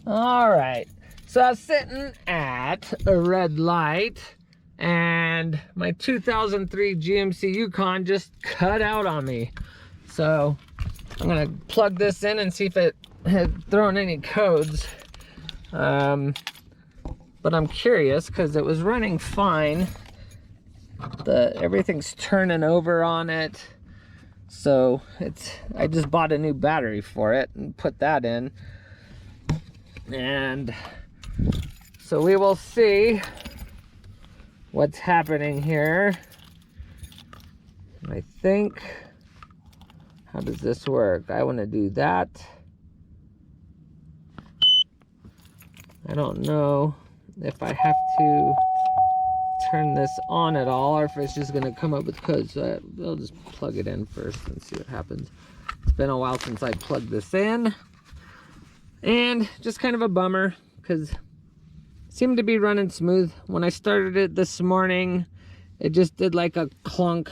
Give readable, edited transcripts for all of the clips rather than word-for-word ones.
All right, so I was sitting at a red light and my 2003 GMC Yukon just cut out on me. So I'm gonna plug this in and see if it had thrown any codes. But I'm curious because it was running fine. Everything's turning over on it. So I just bought a new battery for it and put that in. And so we will see what's happening here. I think, how does this work? I want to do that. I don't know if I have to turn this on at all or if it's just going to come up with codes. So I'll just plug it in first and see what happens. It's been a while since I plugged this in. And just kind of a bummer because it seemed to be running smooth. When I started it this morning, it just did like a clunk.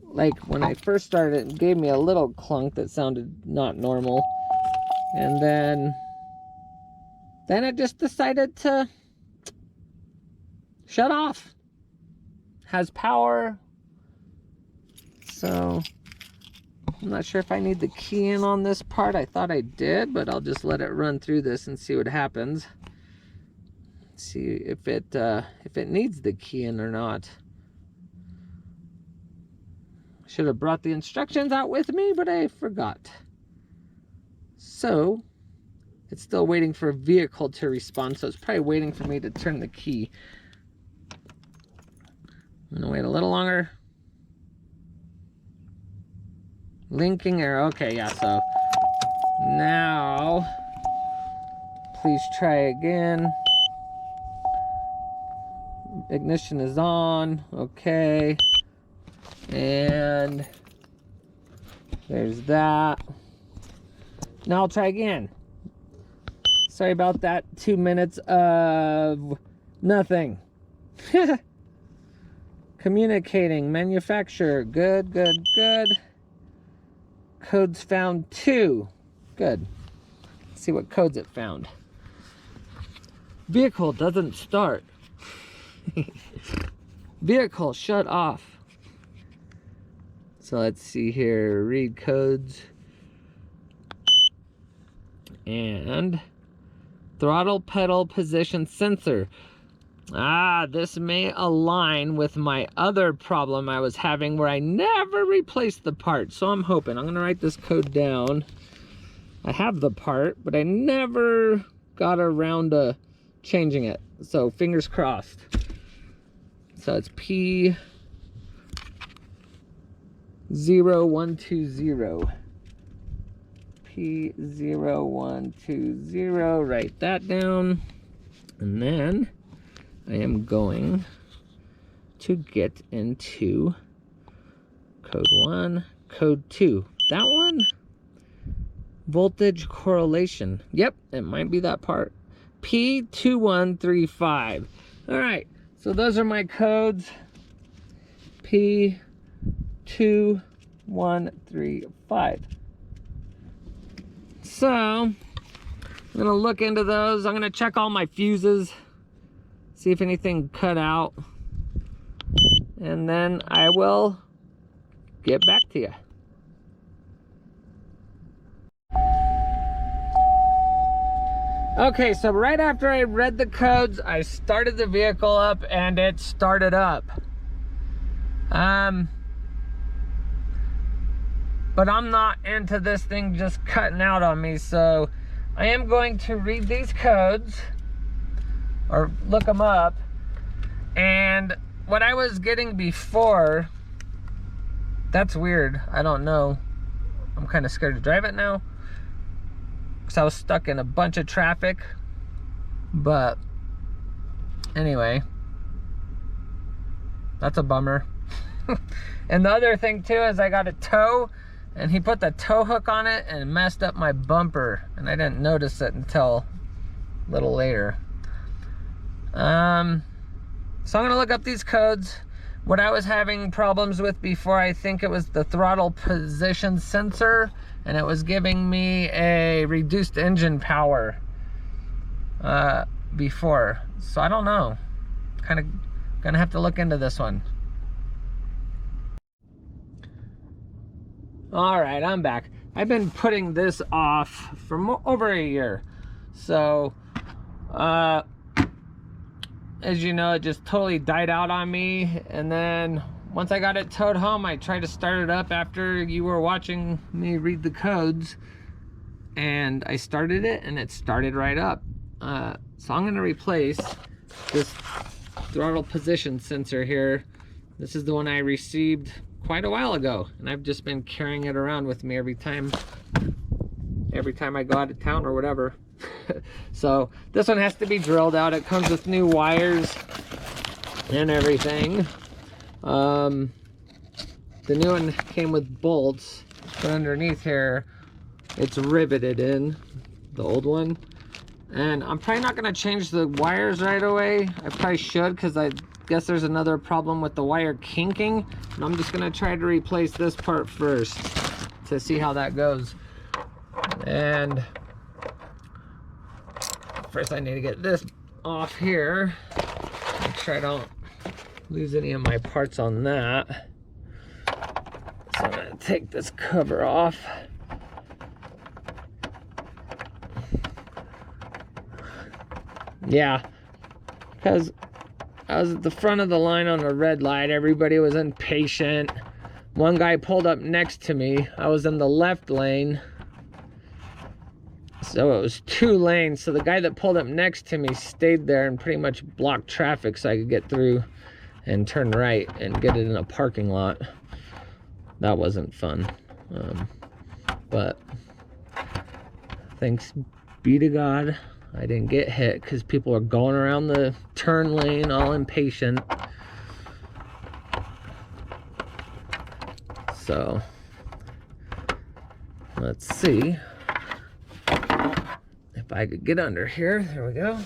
Like when I first started, it gave me a little clunk that sounded not normal. And then it just decided to shut off. Has power. So I'm not sure if I need the key in on this part. I thought I did, but I'll just let it run through this and see what happens. See if it needs the key in or not. Should have brought the instructions out with me, but I forgot. So it's still waiting for a vehicle to respond, so it's probably waiting for me to turn the key. I'm gonna wait a little longer. Linking error. Okay, yeah, so now please try again. Ignition is on. Okay. And there's that. Now I'll try again. Sorry about that. 2 minutes of nothing. Communicating. Manufacturer. Good, good, good. Codes found 2. Good. Let's see what codes it found. Vehicle doesn't start. Vehicle shut off. So let's see here. Read codes. And throttle pedal position sensor. This may align with my other problem I was having where I never replaced the part. So I'm hoping. I'm going to write this code down. I have the part, but I never got around to changing it. So fingers crossed. So it's P0120. P0120. Write that down. And then I am going to get into code 1, code 2. That one? Voltage correlation. Yep, it might be that part. P2135. All right, so those are my codes. P2135. So I'm gonna look into those. I'm gonna check all my fuses, see if anything cut out, and then I will get back to you. Okay, so right after I read the codes, I started the vehicle up and it started up. But I'm not into this thing just cutting out on me, so I am going to read these codes or look them up. And what I was getting before, that's weird. I don't know. I'm kind of scared to drive it now because I was stuck in a bunch of traffic. But anyway, that's a bummer. And the other thing too is I got a tow, and he put the tow hook on it and messed up my bumper, and I didn't notice it until a little later. So I'm gonna look up these codes. What I was having problems with before, I think it was the throttle position sensor, and it was giving me a reduced engine power before. So I don't know. Kind of gonna have to look into this one. All right, I'm back. I've been putting this off for over a year. So, as you know, it just totally died out on me. And then once I got it towed home, I tried to start it up after you were watching me read the codes. And I started it and it started right up. So I'm gonna replace this throttle position sensor here. This is the one I received quite a while ago, and I've just been carrying it around with me every time I go out of town or whatever. So this one has to be drilled out. It comes with new wires and everything. The new one came with bolts, but underneath here it's riveted in, the old one. And I'm probably not going to change the wires right away. I probably should, because I guess there's another problem with the wire kinking. And I'm just going to try to replace this part first to see how that goes. And first I need to get this off here. Make sure I don't lose any of my parts on that. So I'm going to take this cover off. Yeah, because I was at the front of the line on a red light. Everybody was impatient. One guy pulled up next to me. I was in the left lane. So it was 2 lanes. So the guy that pulled up next to me stayed there and pretty much blocked traffic so I could get through and turn right and get it in a parking lot. That wasn't fun. But thanks be to God, I didn't get hit, because people are going around the turn lane all impatient. So let's see if I could get under here. There we go.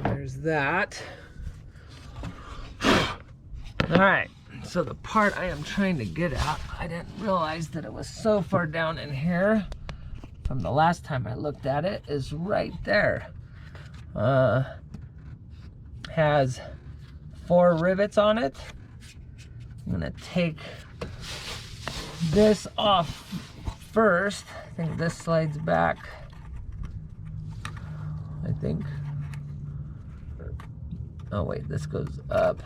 There's that. All right, so the part I am trying to get at, I didn't realize that it was so far down in here from the last time I looked at it, is right there. Has 4 rivets on it. I'm gonna take this off first. I think this slides back. I think. Oh wait, this goes up.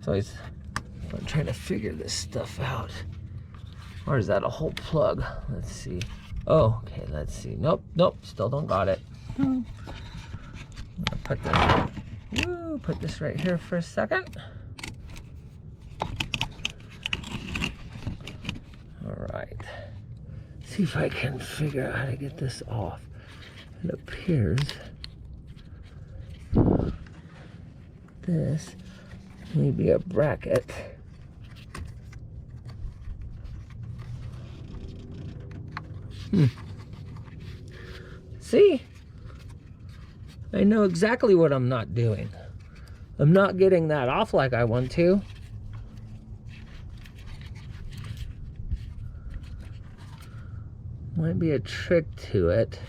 So I'm trying to figure this stuff out. Or is that a whole plug? Let's see. Oh, okay, let's see. Nope, still don't got it. I'm gonna put this right here for a second. All right. See if I can figure out how to get this off. It appears this may be a bracket. See? I know exactly what I'm not doing. I'm not getting that off like I want to. Might be a trick to it.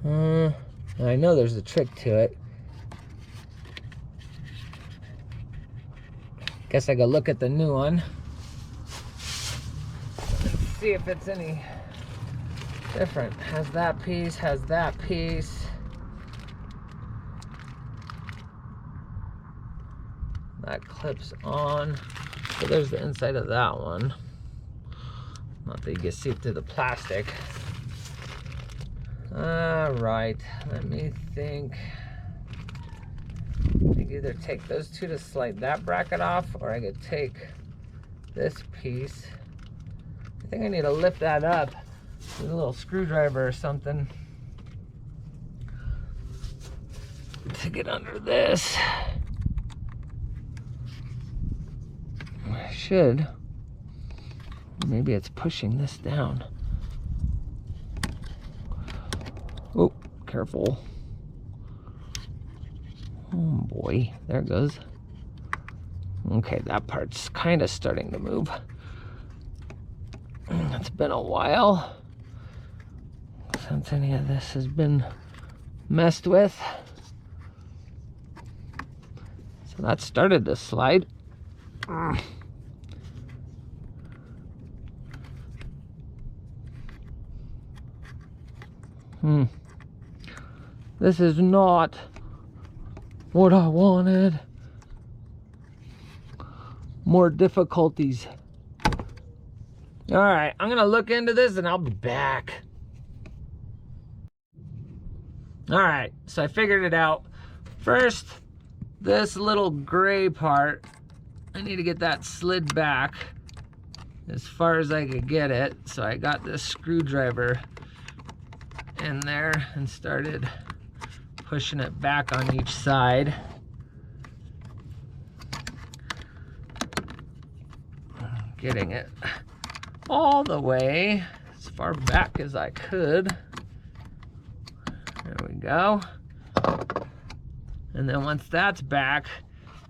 I know there's a trick to it. Guess I gotta look at the new one. See if it's any different. Has that piece, has that piece. That clips on. So there's the inside of that one. Not that you can see through the plastic. Alright, let me think. I could either take those two to slide that bracket off, or I could take this piece. I think I need to lift that up with a little screwdriver or something to get under this. I should. Maybe it's pushing this down. Oh, careful. Oh boy, there it goes. Okay, that part's kind of starting to move. It's been a while since any of this has been messed with. So that started to slide. This is not what I wanted. More difficulties. All right, I'm gonna look into this and I'll be back. All right, so I figured it out. First, this little gray part, I need to get that slid back as far as I could get it. So I got this screwdriver in there and started pushing it back on each side. Getting it all the way as far back as I could. There we go. And then once that's back,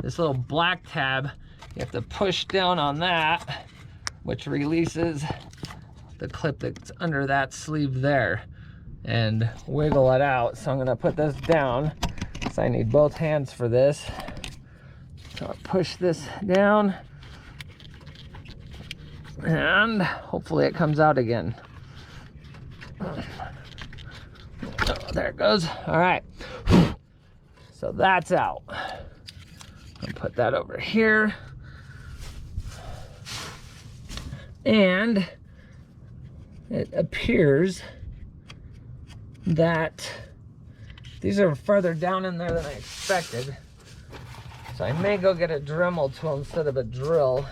this little black tab, you have to push down on that, which releases the clip that's under that sleeve there, and wiggle it out. So I'm gonna put this down, so I need both hands for this. So I push this down, and hopefully it comes out again. Oh, there it goes. All right, so that's out. I'll put that over here. And it appears that these are further down in there than I expected. So I may go get a Dremel tool instead of a drill.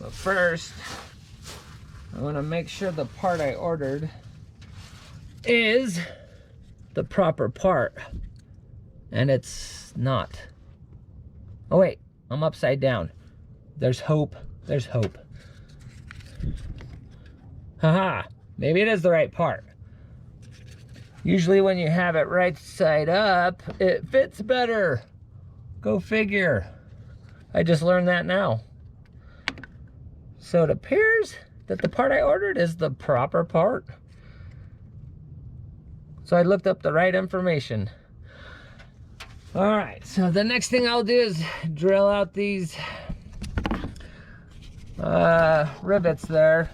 But first, I want to make sure the part I ordered is the proper part. And it's not. Oh wait, I'm upside down. There's hope. There's hope. Haha, maybe it is the right part. Usually when you have it right side up, it fits better. Go figure. I just learned that now. So it appears that the part I ordered is the proper part. So I looked up the right information. All right, so the next thing I'll do is drill out these rivets there.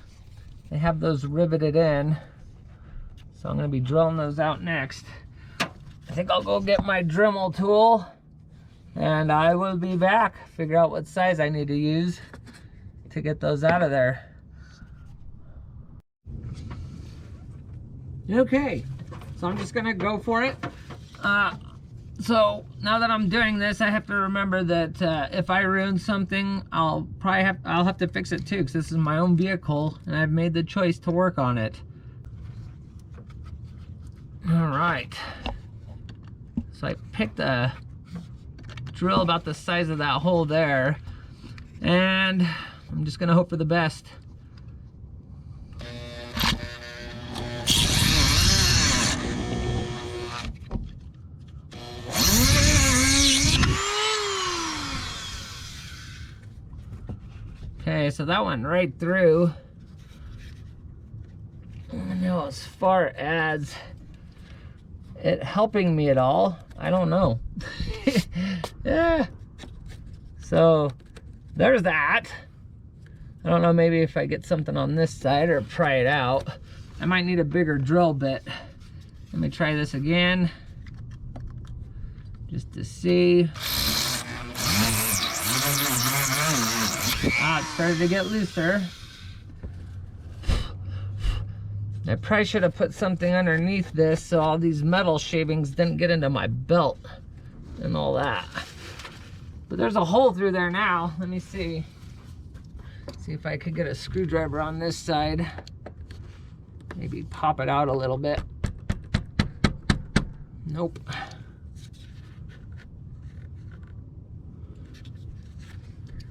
They have those riveted in. So I'm gonna be drilling those out next. I think I'll go get my Dremel tool and I will be back. Figure out what size I need to use to get those out of there. Okay, so I'm just gonna go for it. So now that I'm doing this, I have to remember that if I ruin something, I'll have to fix it too, because this is my own vehicle and I've made the choice to work on it. All right. So I picked a drill about the size of that hole there, and I'm just gonna hope for the best. Okay, so that went right through. I know as far as it helping me at all, I don't know. Yeah. So there's that. I don't know, maybe if I get something on this side or pry it out. I might need a bigger drill bit. Let me try this again, just to see. Ah, it started to get looser. I probably should have put something underneath this so all these metal shavings didn't get into my belt and all that. But there's a hole through there now. Let me see. See if I could get a screwdriver on this side. Maybe pop it out a little bit. Nope.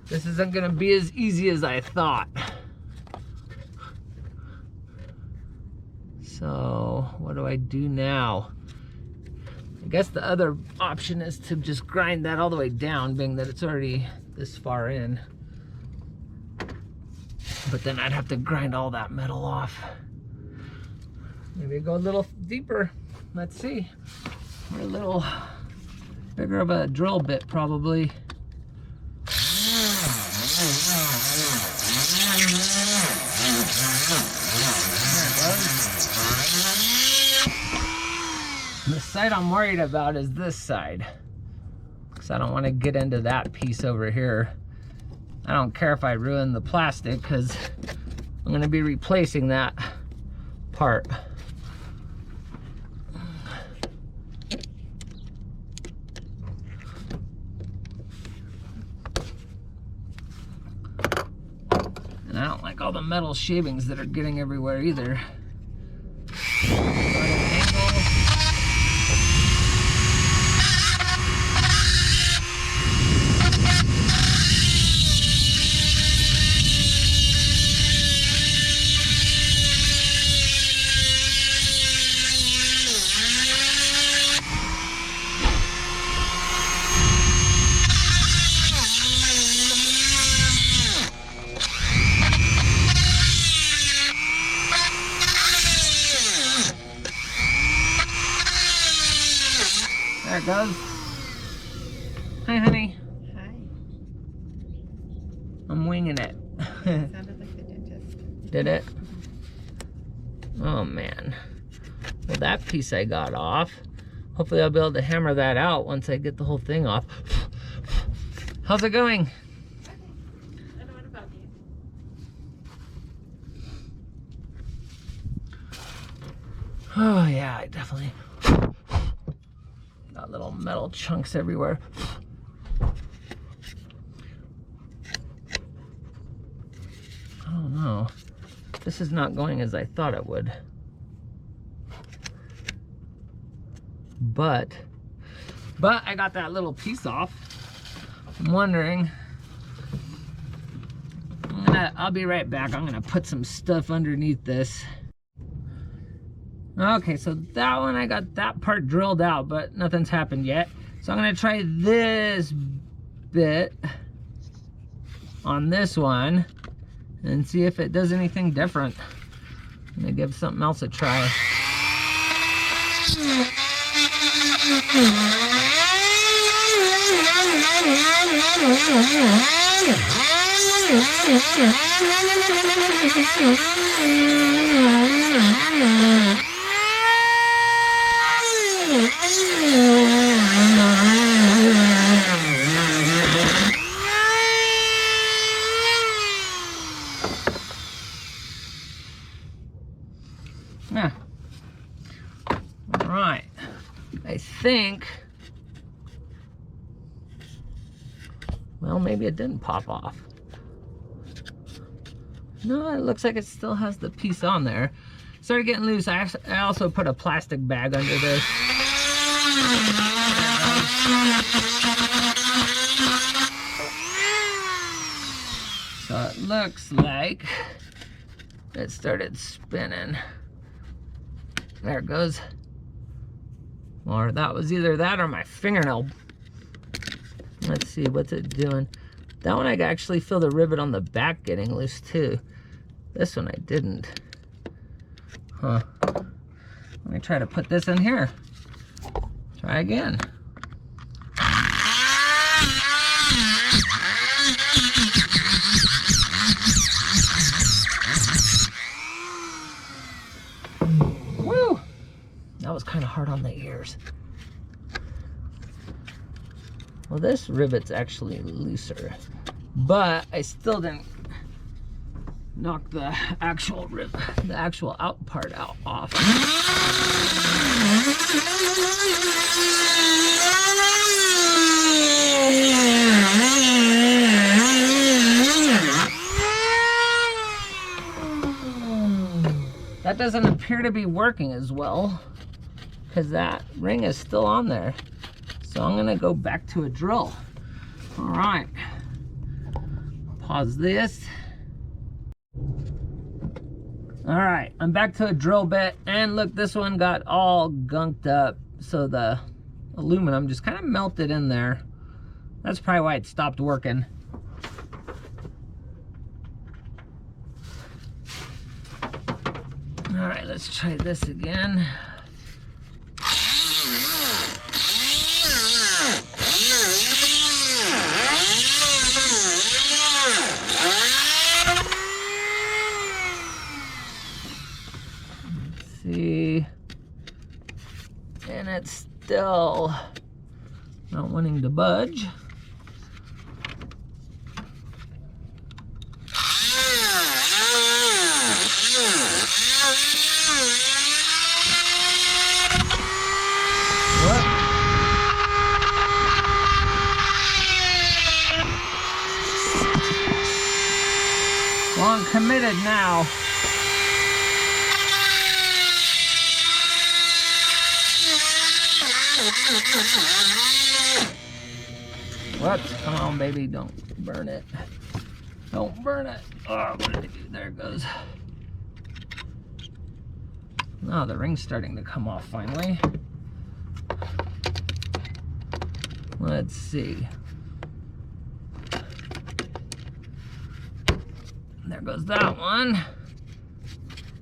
This isn't gonna be as easy as I thought. So what do I do now? I guess the other option is to just grind that all the way down, being that it's already this far in. But then I'd have to grind all that metal off. Maybe go a little deeper. Let's see. Or a little bigger of a drill bit, probably. The side I'm worried about is this side, because I don't want to get into that piece over here. I don't care if I ruin the plastic, because I'm going to be replacing that part. And I don't like all the metal shavings that are getting everywhere either. There it goes. Hi, honey. Hi. I'm winging it. Sounded like the dentist. Did it? Oh, man. Well, that piece I got off. Hopefully I'll be able to hammer that out once I get the whole thing off. How's it going? Okay. I don't know what about you. Oh, yeah, I definitely got little metal chunks everywhere. Oh no, this is not going as I thought it would. But I got that little piece off. I'm wondering, I'll be right back. I'm gonna put some stuff underneath this. Okay, so that one, I got that part drilled out, but nothing's happened yet. So I'm gonna try this bit on this one and see if it does anything different. I'm gonna give something else a try. Yeah. All right. I think, well, maybe it didn't pop off. No, it looks like it still has the piece on there. Started getting loose. I also put a plastic bag under this. So it looks like it started spinning. There it goes. Or that was either that or my fingernail. Let's see, what's it doing? That one I actually feel the rivet on the back getting loose too. This one I didn't. Huh. Let me try to put this in here. Try again. Woo! That was kind of hard on the ears. Well, this rivet's actually looser, but I still didn't knock the actual rivet, the actual out part out off. That doesn't appear to be working as well because that ring is still on there. So I'm gonna go back to a drill. All right, pause this. All right, I'm back to a drill bit, and look, this one got all gunked up. So the aluminum just kind of melted in there. That's probably why it stopped working. All right, let's try this again. Let's see. And it's still not wanting to budge. Well, I'm committed now. What? Come on, baby. Don't burn it. Don't burn it. Oh, what did I do? There it goes. Oh, the ring's starting to come off finally. Let's see. There goes that one.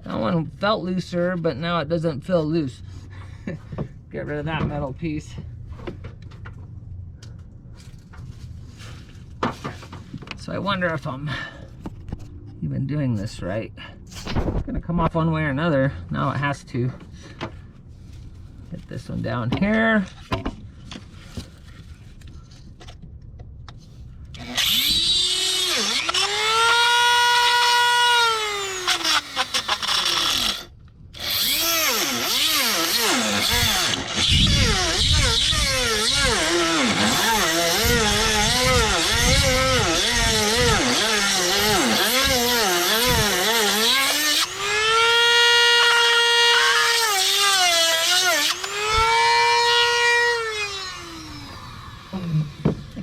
That one felt looser, but now it doesn't feel loose. Get rid of that metal piece. So I wonder if I'm even doing this right. It's gonna come off one way or another. Now it has to. Get this one down here.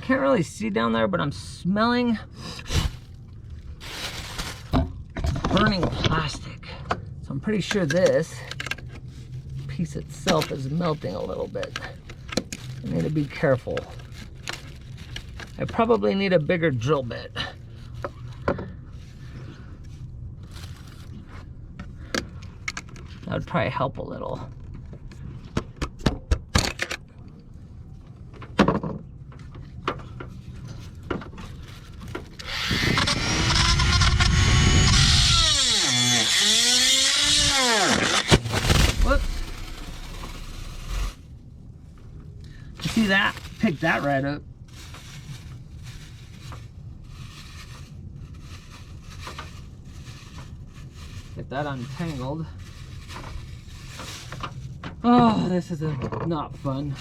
Can't really see down there, but I'm smelling burning plastic. So I'm pretty sure this piece itself is melting a little bit. I need to be careful. I probably need a bigger drill bit. That would probably help a little. See that? Pick that right up. Get that untangled. Oh, this is not fun.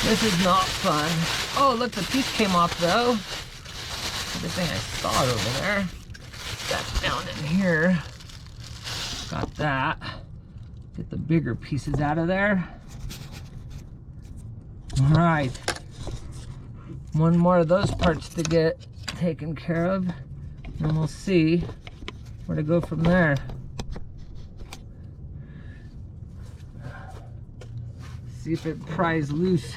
This is not fun. Oh, look, the piece came off though. Good thing I saw it over there. That's down in here. Got that. Get the bigger pieces out of there. All right. One more of those parts to get taken care of, and we'll see where to go from there. See if it pries loose.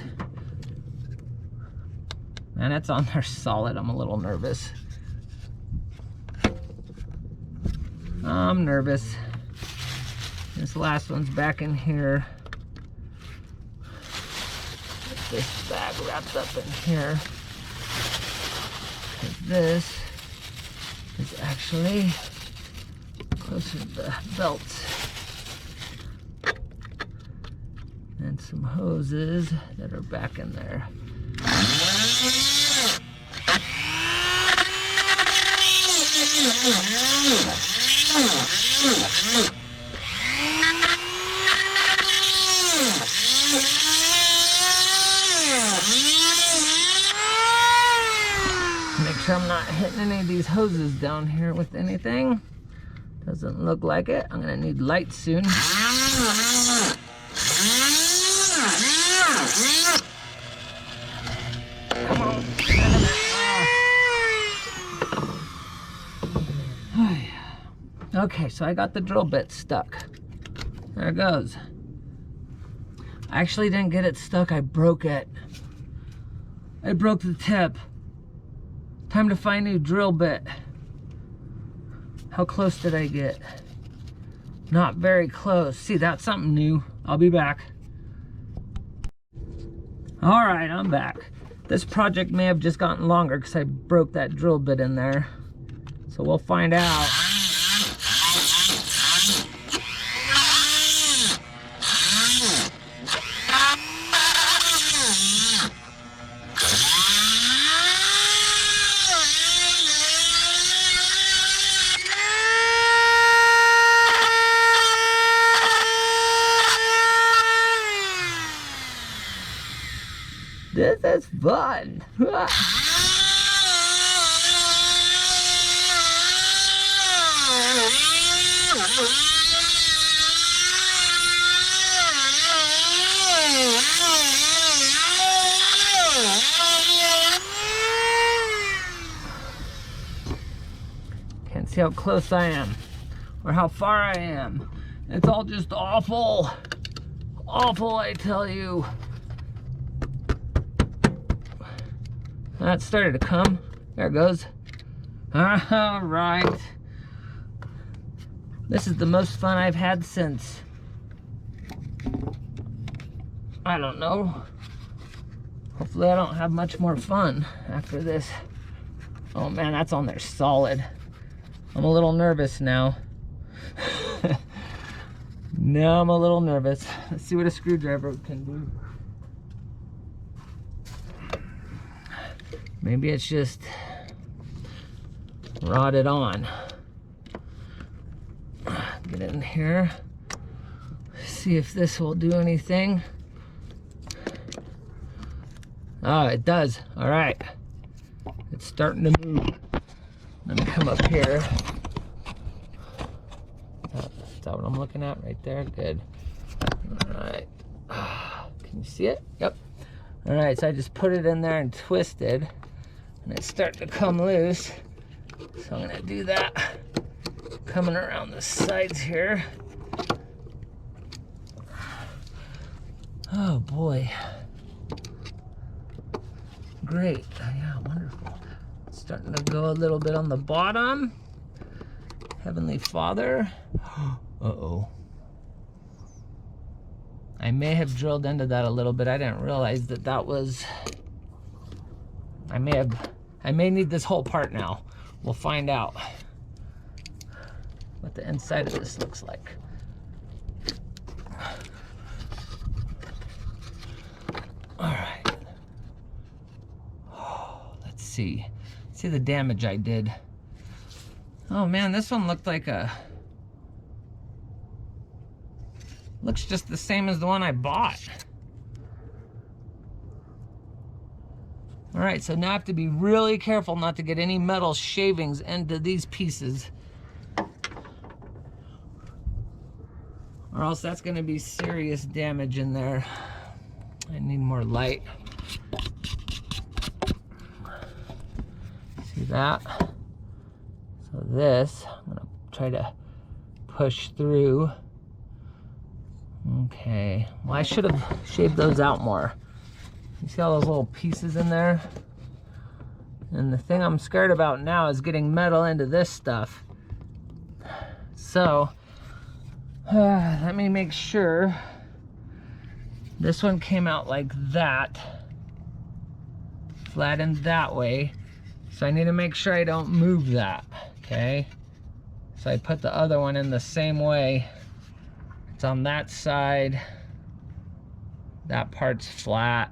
Man, it's on there solid. I'm a little nervous. I'm nervous. This last one's back in here. Get this bag wrapped up in here. This is actually closer to the belts. And some hoses that are back in there. Make sure I'm not hitting any of these hoses down here with anything. Doesn't look like it. I'm gonna need lights soon. Come on. Okay, so I got the drill bit stuck. There it goes. I actually didn't get it stuck, I broke it. I broke the tip. Time to find a new drill bit. How close did I get? Not very close. See, that's something new. I'll be back. All right, I'm back. This project may have just gotten longer because I broke that drill bit in there. So we'll find out. This is fun. Can't see how close I am or how far I am. It's all just awful. Awful, I tell you. That started to come. There it goes. All right. This is the most fun I've had since, I don't know. Hopefully I don't have much more fun after this. Oh man, that's on there solid. I'm a little nervous now. Now I'm a little nervous. Let's see what a screwdriver can do. Maybe it's just rotted on. Get in here. See if this will do anything. Oh, it does. All right. It's starting to move. Let me come up here. Is that what I'm looking at right there? Good. All right. Can you see it? Yep. All right, so I just put it in there and twisted. And it's starting to come loose. So I'm gonna do that. Coming around the sides here. Oh boy. Great, yeah, wonderful. It's starting to go a little bit on the bottom. Heavenly Father. Uh-oh. I may have drilled into that a little bit. I didn't realize that that was, I may need this whole part now. We'll find out what the inside of this looks like. All right. Oh, let's see. See the damage I did. Oh man, this one looked like a, looks just the same as the one I bought. All right, so now I have to be really careful not to get any metal shavings into these pieces, or else that's gonna be serious damage in there. I need more light. See that? So this, I'm gonna try to push through. Okay, well I should have shaved those out more. You see all those little pieces in there? And the thing I'm scared about now is getting metal into this stuff. So, let me make sure. This one came out like that. Flattened that way. So I need to make sure I don't move that, okay? So I put the other one in the same way. It's on that side. That part's flat.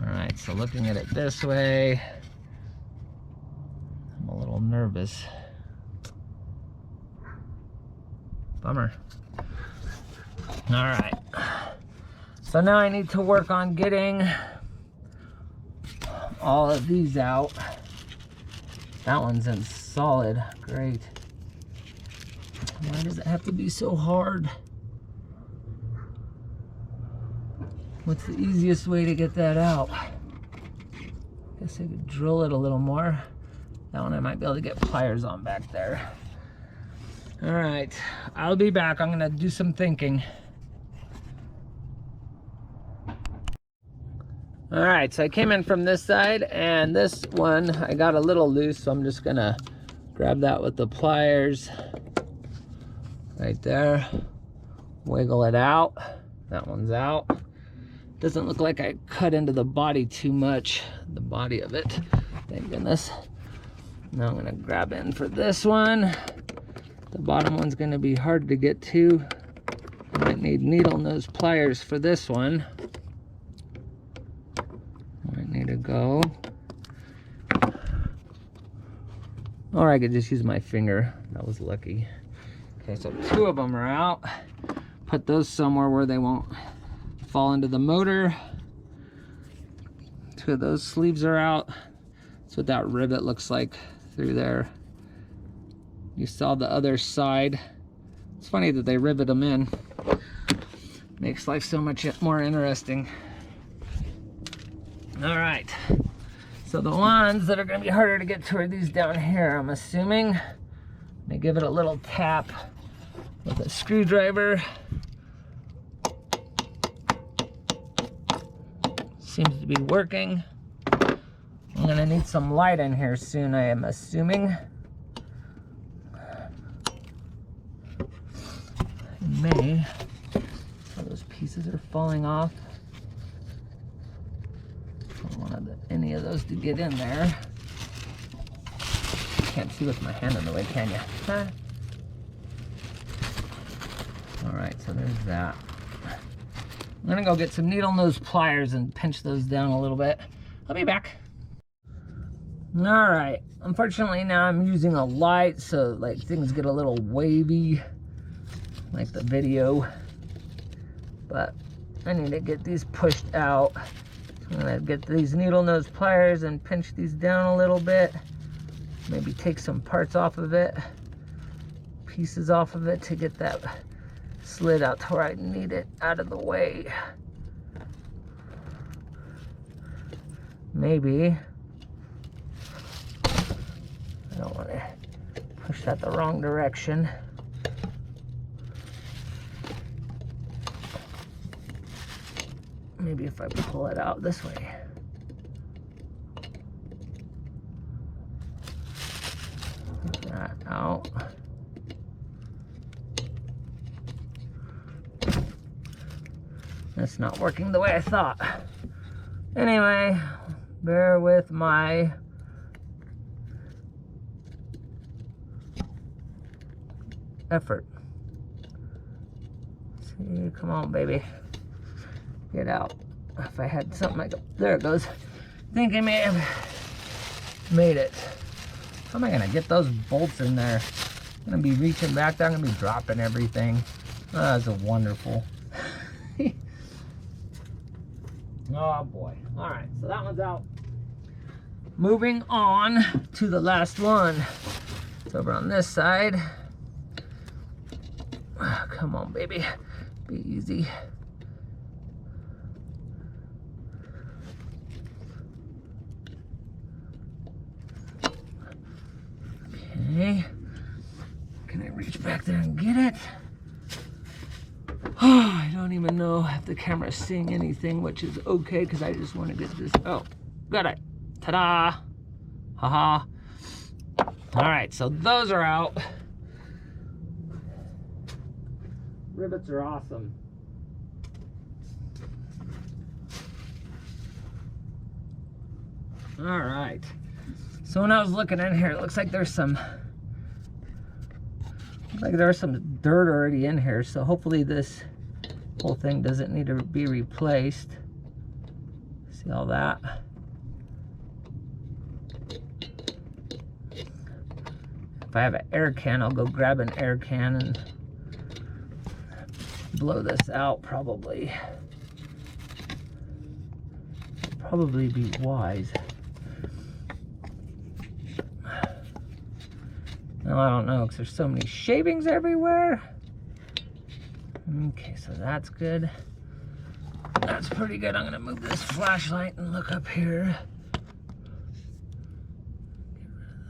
All right, so looking at it this way, I'm a little nervous. Bummer. All right. So now I need to work on getting all of these out. That one's in solid. Great. Why does it have to be so hard? What's the easiest way to get that out? Guess I could drill it a little more. That one I might be able to get pliers on back there. All right, I'll be back. I'm gonna do some thinking. All right, so I came in from this side, and this one I got a little loose, so I'm just gonna grab that with the pliers right there, wiggle it out. That one's out. Doesn't look like I cut into the body too much, the body of it, thank goodness. Now I'm gonna grab in for this one. The bottom one's gonna be hard to get to. I might need needle nose pliers for this one. Might need to go. Or I could just use my finger. That was lucky. Okay, so 2 of them are out. Put those somewhere where they won't fall into the motor. 2 of those sleeves are out. That's what that rivet looks like through there. You saw the other side. It's funny that they rivet them in. Makes life so much more interesting. All right. So the ones that are gonna be harder to get to are these down here, I'm assuming. Let me give it a little tap with a screwdriver. Seems to be working. I'm gonna need some light in here soon, I am assuming. May. So those pieces are falling off. Don't want any of those to get in there. Can't see with my hand in the way, can you? Huh? All right, so there's that. I'm gonna go get some needle nose pliers and pinch those down a little bit. I'll be back. All right, unfortunately now I'm using a light, so like things get a little wavy, like the video. But I need to get these pushed out. So I'm gonna get these needle nose pliers and pinch these down a little bit. Maybe take some parts off of it, pieces off of it to get that slid out to where I need it out of the way. Maybe. I don't want to push that the wrong direction. Maybe if I pull it out this way. Get that out. That's not working the way I thought. Anyway, bear with my effort. See, come on, baby. Get out. If I had something like, there it goes. I think I may have made it. How am I gonna get those bolts in there? I'm gonna be reaching back there. I'm gonna be dropping everything. Oh, that's wonderful. Oh boy. All right, so that one's out. Moving on to the last one. It's over on this side. Oh, come on, baby. Be easy. Okay. Can I reach back there and get it? Oh, I don't even know if the camera's seeing anything, which is okay because I just want to get this. Oh, got it. Ta-da. Haha. All right, so those are out. Rivets are awesome. All right. So when I was looking in here, it looks like there's some dirt already in here. So hopefully this whole thing doesn't need to be replaced. See all that? If I have an air can, I'll go grab an air can and blow this out probably. Probably be wise. No, I don't know, because there's so many shavings everywhere. Okay, so that's good. That's pretty good. I'm gonna move this flashlight and look up here. Get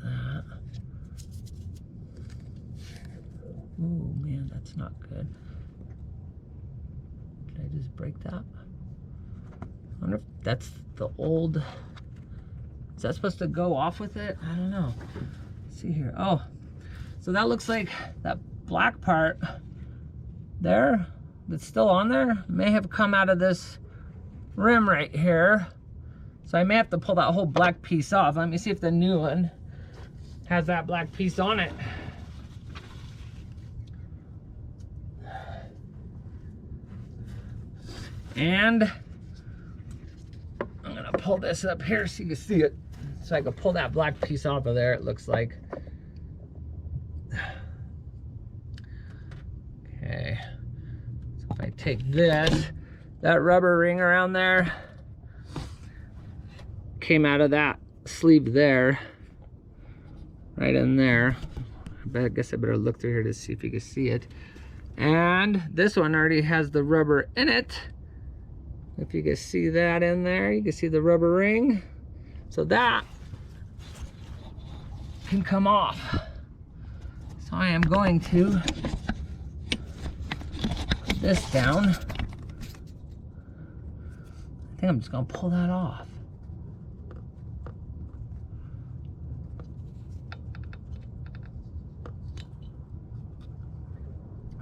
rid of that. Oh man, that's not good. Did I just break that? I wonder if that's the old... Is that supposed to go off with it? I don't know. Let's see here. Oh, so that looks like that black part there that's still on there may have come out of this rim right here. So I may have to pull that whole black piece off. Let me see if the new one has that black piece on it. And I'm gonna pull this up here so you can see it. So I can pull that black piece off of there, it looks like. Okay, so if I take this, that rubber ring around there came out of that sleeve there, right in there. I guess I better look through here to see if you can see it. And this one already has the rubber in it. If you can see that in there, you can see the rubber ring. So that can come off. So I am going to put this down. I think I'm just gonna pull that off.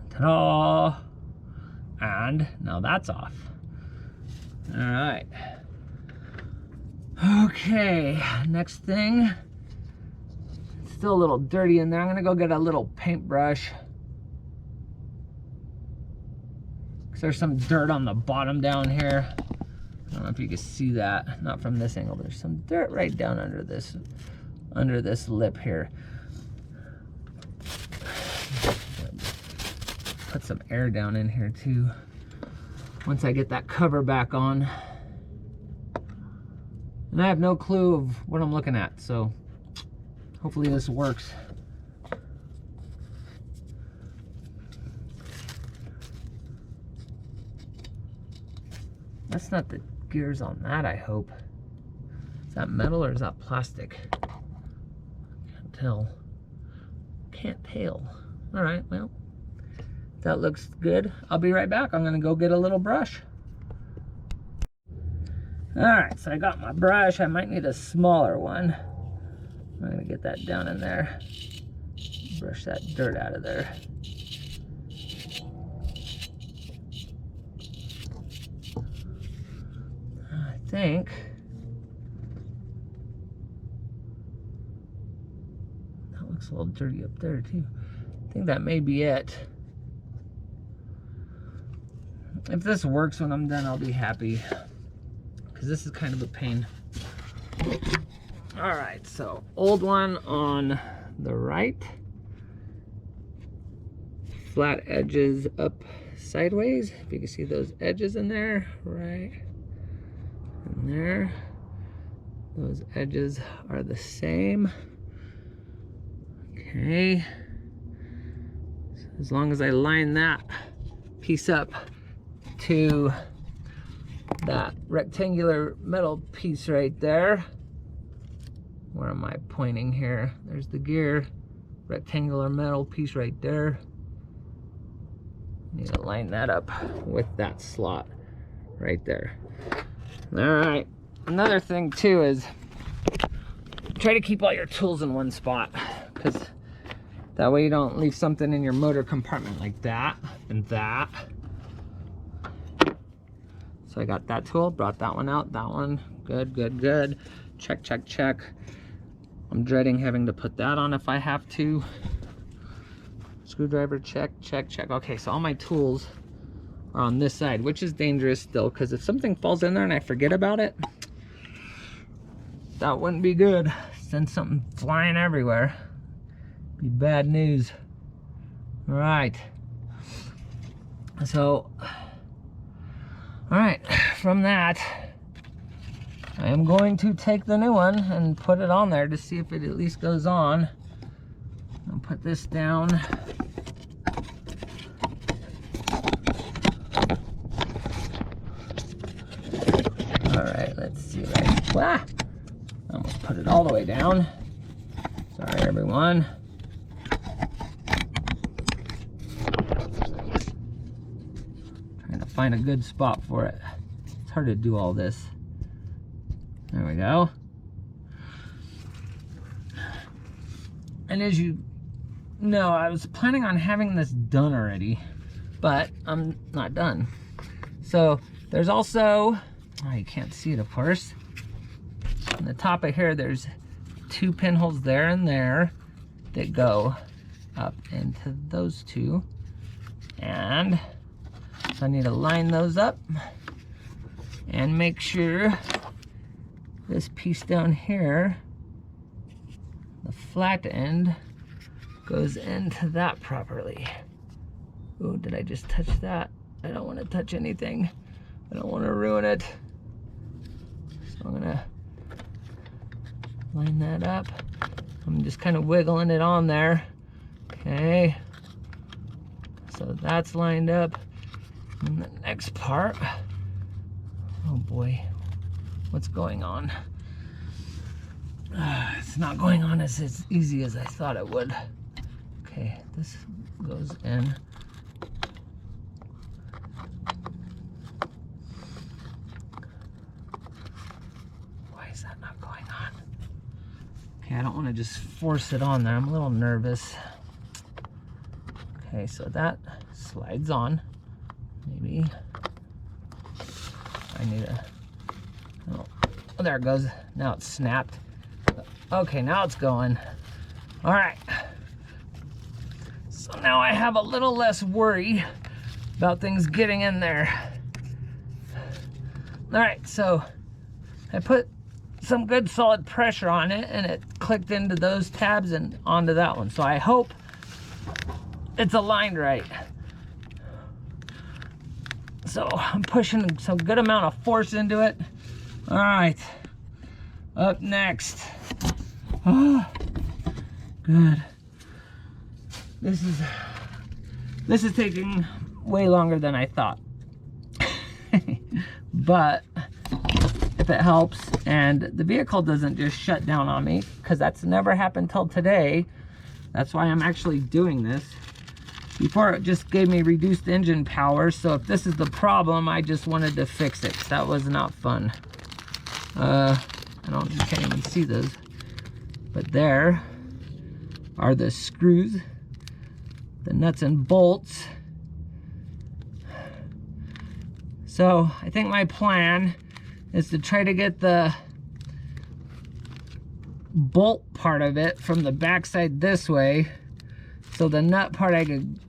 Ta-da! And now that's off. All right. Okay, next thing. It's still a little dirty in there. I'm gonna go get a little paintbrush. Cause there's some dirt on the bottom down here. I don't know if you can see that. Not from this angle, but there's some dirt right down under this lip here. Put some air down in here too. Once I get that cover back on. And I have no clue of what I'm looking at, so hopefully this works. That's not the gears on that, I hope. Is that metal or is that plastic? Can't tell. Can't tell. All right, well. That looks good. I'll be right back. I'm gonna go get a little brush. All right, so I got my brush. I might need a smaller one. I'm gonna get that down in there. Brush that dirt out of there. I think that looks a little dirty up there too. I think that may be it. If this works when I'm done, I'll be happy, because this is kind of a pain. All right, so old one on the right, flat edges up sideways. If you can see those edges in there, right in there, those edges are the same. Okay, so as long as I line that piece up to that rectangular metal piece right there. Where am I pointing here? There's the gear, rectangular metal piece right there. Need to line that up with that slot right there. All right, another thing too is try to keep all your tools in one spot, because that way you don't leave something in your motor compartment like that and that. So I got that tool, brought that one out, that one, good, good, good. Check, check, check. I'm dreading having to put that on if I have to. Screwdriver, check, check, check. Okay, so all my tools are on this side, which is dangerous still, because if something falls in there and I forget about it, that wouldn't be good. Send something flying everywhere. Be bad news. All right. So, all right, from that, I am going to take the new one and put it on there to see if it at least goes on. I'll put this down. All right, let's see. I almost put it all the way down. Sorry, everyone. Trying to find a good spot for it. It's hard to do all this. There we go. And as you know, I was planning on having this done already, but I'm not done. So there's also, oh, you can't see it of course, on the top of here there's 2 pinholes there and there that go up into those 2, and so I need to line those up and make sure this piece down here, the flat end, goes into that properly. Ooh, did I just touch that? I don't want to touch anything. I don't want to ruin it. So I'm gonna line that up. I'm just kind of wiggling it on there. Okay. So that's lined up. And the next part, oh boy, what's going on? It's not going on as easy as I thought it would. Okay, this goes in. Why is that not going on? Okay, I don't want to just force it on there. I'm a little nervous. Okay, so that slides on. Maybe I need a, oh, there it goes. Now it's snapped. Okay, now it's going. All right. So now I have a little less worry about things getting in there. All right, so I put some good solid pressure on it and it clicked into those tabs and onto that one. So I hope it's aligned right. So I'm pushing some good amount of force into it. All right, up next. Oh, good. This is taking way longer than I thought. But if it helps, and the vehicle doesn't just shut down on me, because that's never happened till today. That's why I'm actually doing this. Before it just gave me reduced engine power, so if this is the problem, I just wanted to fix it. That was not fun. You can't even see those. But there are the screws, the nuts and bolts. So I think my plan is to try to get the bolt part of it from the backside this way, so the nut part I could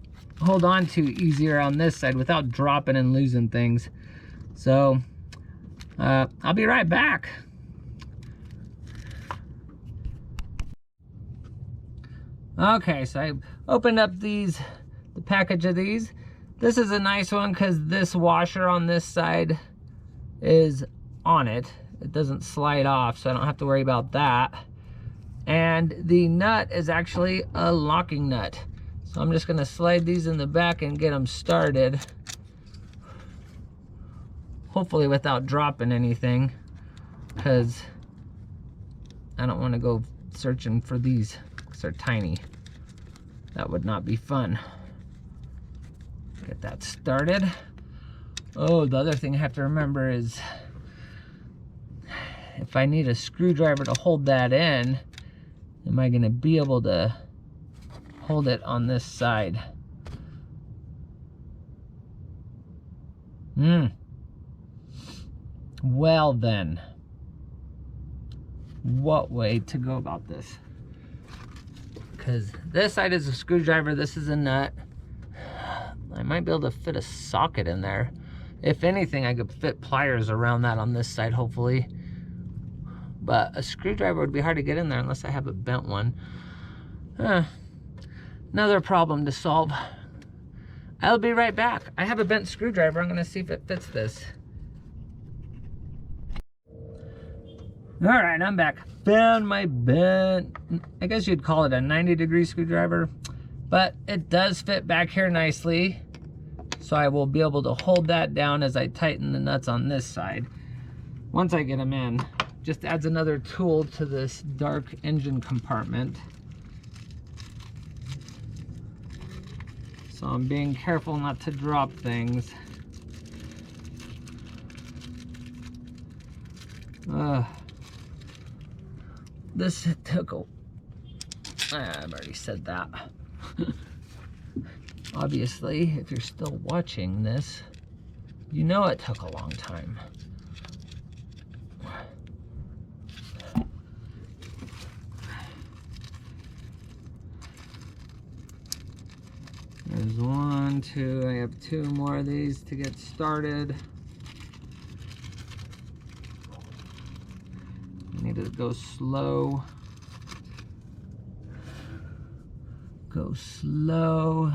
hold on to easier on this side without dropping and losing things. So I'll be right back. Okay, so I opened up the package of these. This is a nice one because this washer on this side is on it. It doesn't slide off, so I don't have to worry about that. And the nut is actually a locking nut. So I'm just gonna slide these in the back and get them started. Hopefully without dropping anything, because I don't want to go searching for these because they're tiny. That would not be fun. Get that started. Oh, the other thing I have to remember is if I need a screwdriver to hold that in, am I going to be able to hold it on this side? Well then, what way to go about this? Because this side is a screwdriver, this is a nut. I might be able to fit a socket in there. If anything, I could fit pliers around that on this side, hopefully. But a screwdriver would be hard to get in there unless I have a bent one. Another problem to solve. I'll be right back. I have a bent screwdriver. I'm gonna see if it fits this. All right, I'm back. Found my bent, I guess you'd call it a 90-degree screwdriver, but it does fit back here nicely. So I will be able to hold that down as I tighten the nuts on this side. Once I get them in, just adds another tool to this dark engine compartment. So I'm being careful not to drop things. This took I've already said that. Obviously, if you're still watching this, you know it took a long time. There's 1, 2, I have 2 more of these to get started. I need to go slow. Go slow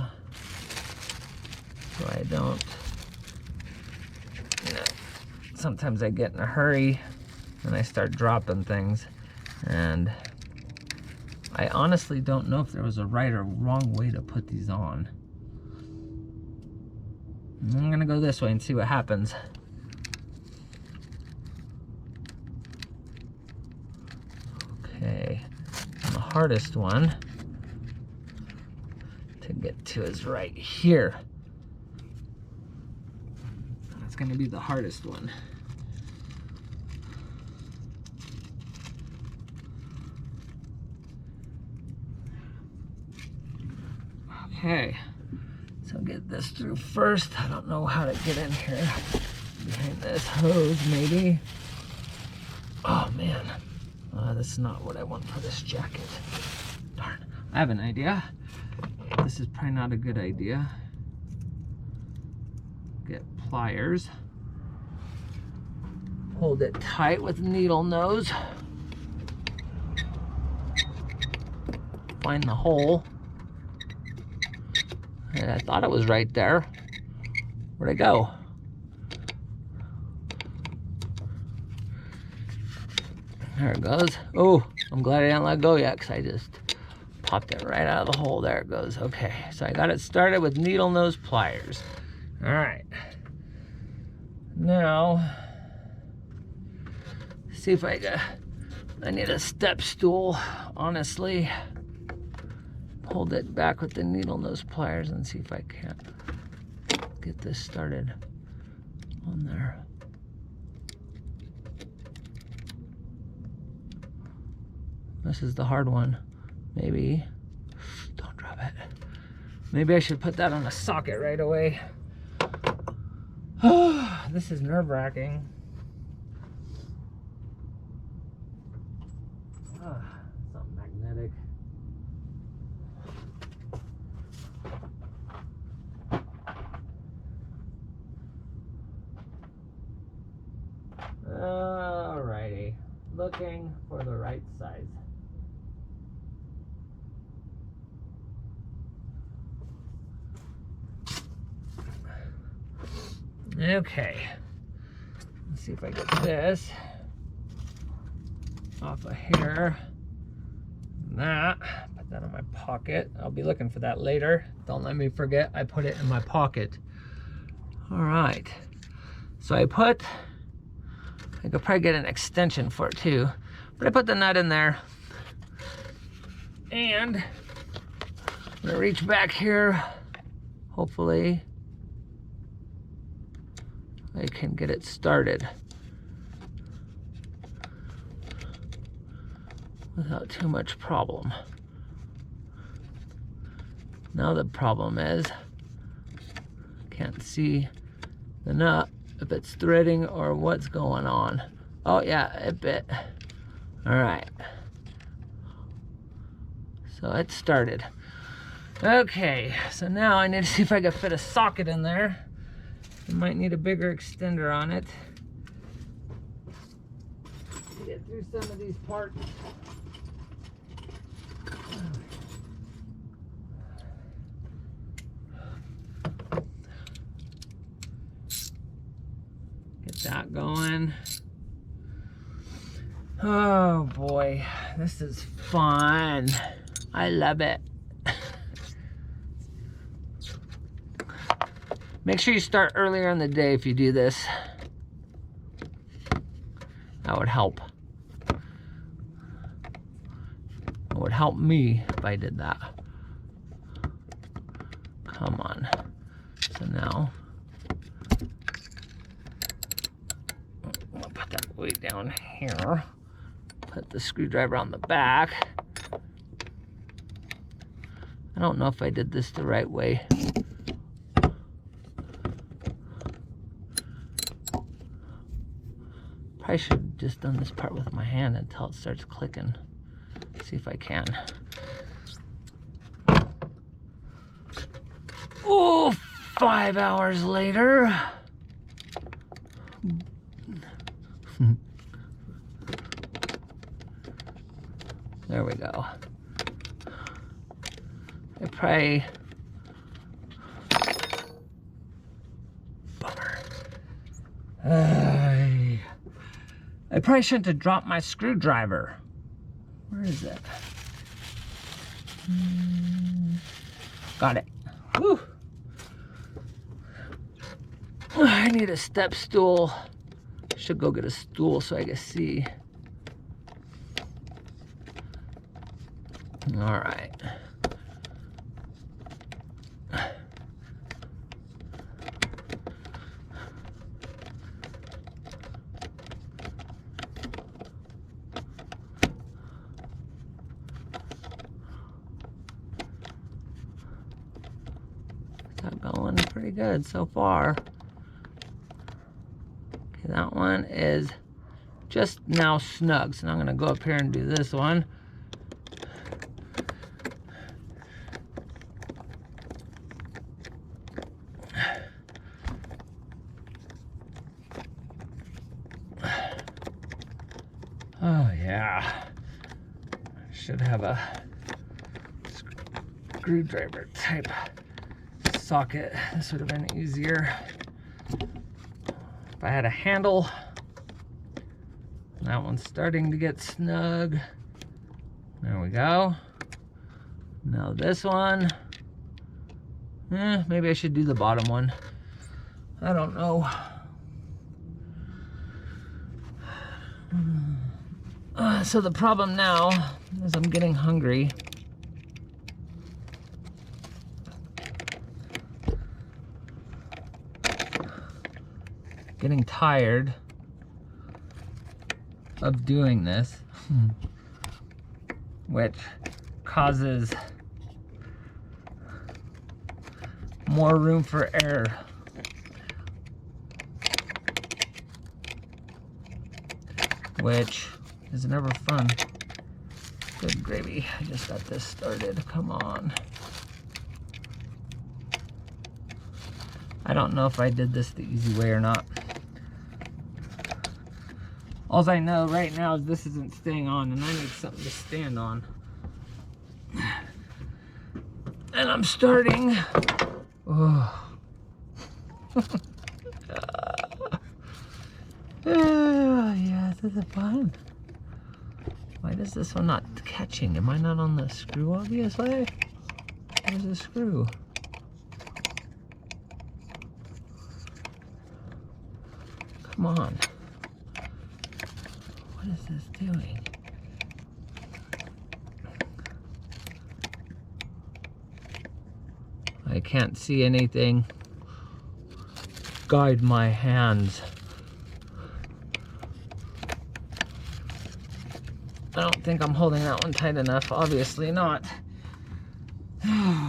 so I don't, you know, sometimes I get in a hurry and I start dropping things, and I honestly don't know if there was a right or wrong way to put these on. I'm gonna go this way and see what happens. Okay, and the hardest one to get to is right here. That's gonna be the hardest one. Okay, so get this through first. I don't know how to get in here. Behind this hose, maybe. Oh man, this is not what I want for this jacket. Darn, I have an idea. This is probably not a good idea. Get pliers. Hold it tight with needle nose. Find the hole. And I thought it was right there. Where'd it go? There it goes. Oh, I'm glad I didn't let go yet, because I just popped it right out of the hole. There it goes. Okay, so I got it started with needle nose pliers. All right. Now, see if I need a step stool, honestly. Hold it back with the needle nose pliers and see if I can't get this started on there. This is the hard one. Maybe, don't drop it. Maybe I should put that on a socket right away. This is nerve-wracking. Something magnetic. Alrighty, looking for the right size. Okay, let's see if I get this off of here. That, put that in my pocket. I'll be looking for that later. Don't let me forget, I put it in my pocket. All right, so I could probably get an extension for it too, but I put the nut in there. And I'm gonna reach back here, hopefully I can get it started without too much problem. Now the problem is, can't see the nut, if it's threading or what's going on. Oh yeah, it bit. All right. So it started. Okay, so now I need to see if I can fit a socket in there. I might need a bigger extender on it to get through some of these parts. Get that going. Oh boy, this is fun. I love it. Make sure you start earlier in the day if you do this. That would help. It would help me if I did that. Come on. So now, I'll put that way down here. Put the screwdriver on the back. I don't know if I did this the right way. Probably should have just done this part with my hand until it starts clicking. See if I can. Oh, 5 hours later. There we go. I probably... Bummer. I probably shouldn't have dropped my screwdriver. Where is it? Got it. Whew. I need a step stool. Should go get a stool so I can see. All right. Going pretty good so far. Okay, that one is just now snug. So now I'm gonna go up here and do this one. Oh yeah, should have a screwdriver type socket. This would have been easier if I had a handle. That one's starting to get snug. There we go. Now this one, maybe I should do the bottom one. I don't know. So the problem now is I'm getting hungry. Getting tired of doing this, which causes more room for error. Which is never fun. Good gravy, I just got this started, come on. I don't know if I did this the easy way or not. All I know right now is this isn't staying on and I need something to stand on. And I'm starting. Oh. Yeah, this is fun. Why does this one not catching? Am I not on the screw, obviously? Where's the screw? Come on. What is this doing? I can't see anything. Guide my hands. I don't think I'm holding that one tight enough. Obviously not.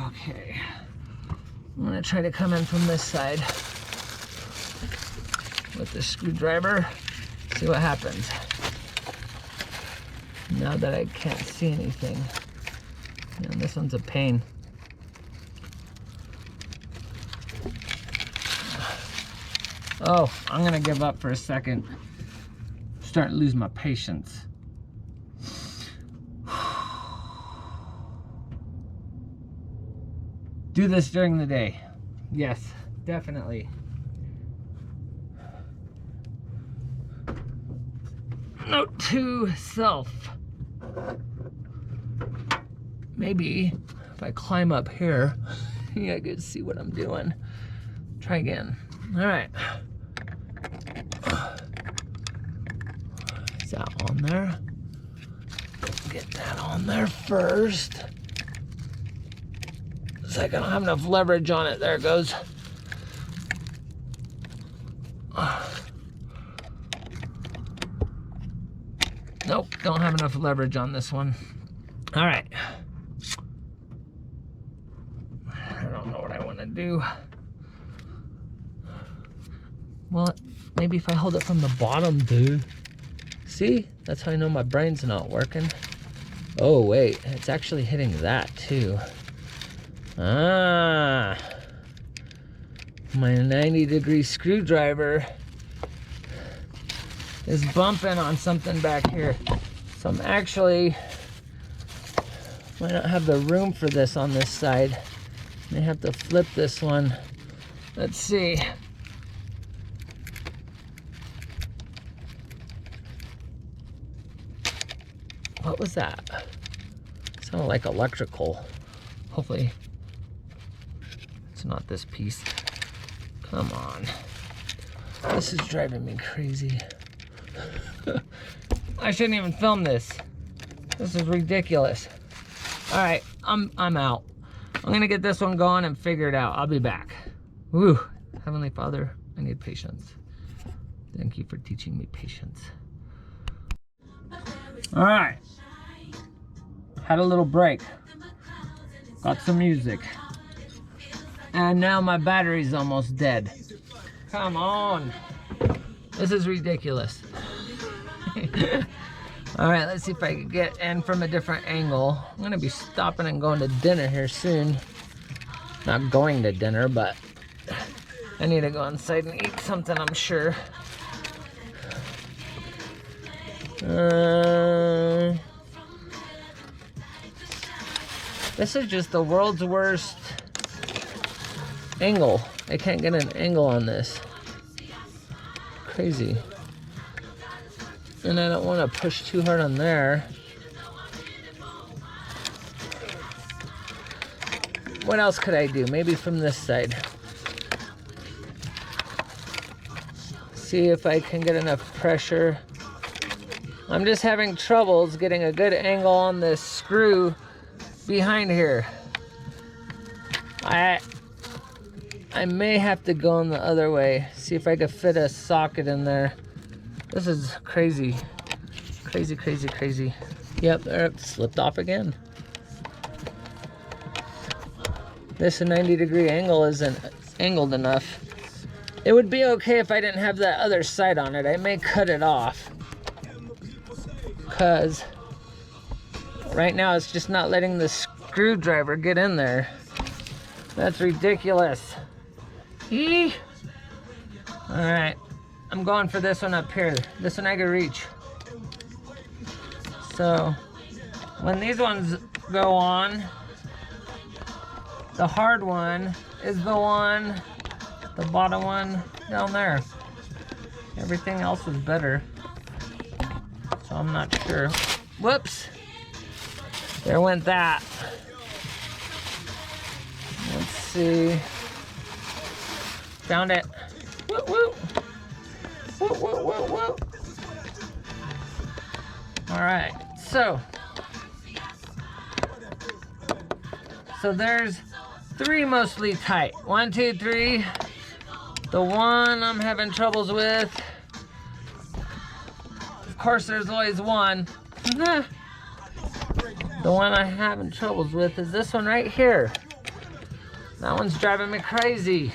Okay. I'm gonna try to come in from this side with the screwdriver. See what happens. Now that I can't see anything. Man, this one's a pain. Oh, I'm gonna give up for a second. Starting to lose my patience. Do this during the day. Yes, definitely. Note to self. Maybe if I climb up here, I can see what I'm doing. Try again. All right. Is that on there? Get that on there first. It's like I don't have enough leverage on it. There it goes. Nope, don't have enough leverage on this one. All right. do? Well, maybe if I hold it from the bottom, dude. See? That's how I know my brain's not working. Oh, wait. It's actually hitting that, too. Ah. My 90-degree screwdriver is bumping on something back here. So I'm actually... might not have the room for this on this side. May have to flip this one. Let's see. What was that? Sounded like electrical. Hopefully it's not this piece. Come on. This is driving me crazy. I shouldn't even film this. This is ridiculous. All right, I'm out. I'm gonna get this one going and figure it out. I'll be back. Woo, Heavenly Father, I need patience. Thank you for teaching me patience. All right, had a little break. Got some music. And now my battery's almost dead. Come on. This is ridiculous. All right, let's see if I can get in from a different angle. I'm gonna be stopping and going to dinner here soon. Not going to dinner, but I need to go inside and eat something, I'm sure. This is just the world's worst angle. I can't get an angle on this. Crazy. And I don't want to push too hard on there. What else could I do? Maybe from this side. See if I can get enough pressure. I'm just having troubles getting a good angle on this screw behind here. I may have to go in the other way. See if I could fit a socket in there. This is crazy. Crazy, crazy, crazy. Yep, there it slipped off again. This 90-degree angle isn't angled enough. It would be okay if I didn't have that other side on it. I may cut it off. Because right now it's just not letting the screwdriver get in there. That's ridiculous. Eee. All right. I'm going for this one up here. This one I can reach. So when these ones go on, the hard one is the one, the bottom one down there. Everything else is better. So I'm not sure. Whoops. There went that. Let's see. Found it. Woo woo. Whoa, whoa, whoa, whoa. All right, so there's three mostly tight. 1, 2, 3. The one I'm having troubles with. Of course, there's always one. The one I'm having troubles with is this one right here. That one's driving me crazy.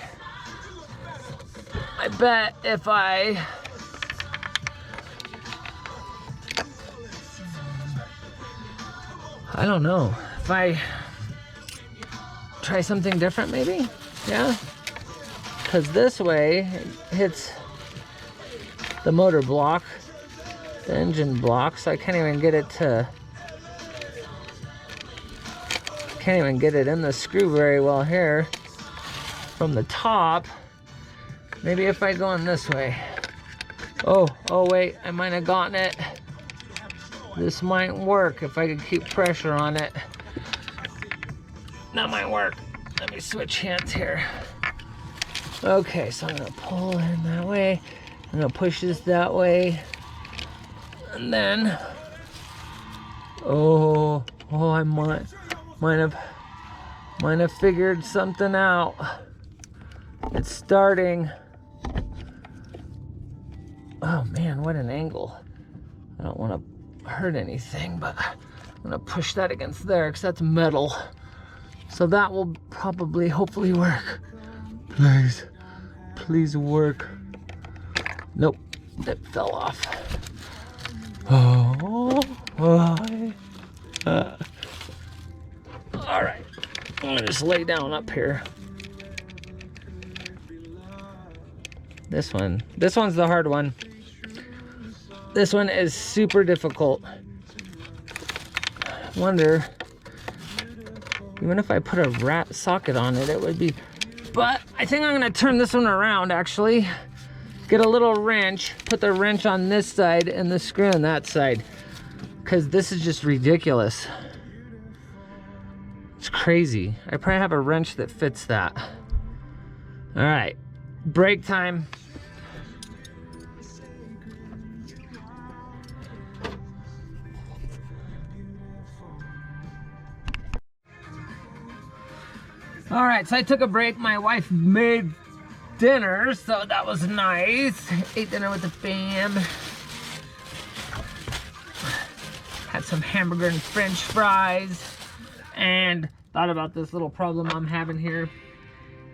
I bet if I don't know, if I try something different maybe, yeah? Because this way it hits the motor block, the engine block, so I can't even get it in the screw very well here from the top. Maybe if I go in this way. Oh wait, I might have gotten it. This might work if I could keep pressure on it. That might work. Let me switch hands here. Okay, so I'm gonna pull in that way. I'm gonna push this that way. And then, I might have figured something out. It's starting. Oh man, what an angle. I don't want to hurt anything, but I'm gonna push that against there because that's metal. So that will probably, hopefully work. Please, please work. Nope, it fell off. Oh, all right, I'm gonna just lay down up here. This one's the hard one. This one is super difficult. Wonder, even if I put a rat socket on it, it would be, but I think I'm gonna turn this one around actually. Get a little wrench, put the wrench on this side and the screw on that side, because this is just ridiculous. It's crazy. I probably have a wrench that fits that. All right, break time. All right, so I took a break. My wife made dinner, so that was nice. Ate dinner with the fam. Had some hamburger and french fries, and thought about this little problem I'm having here.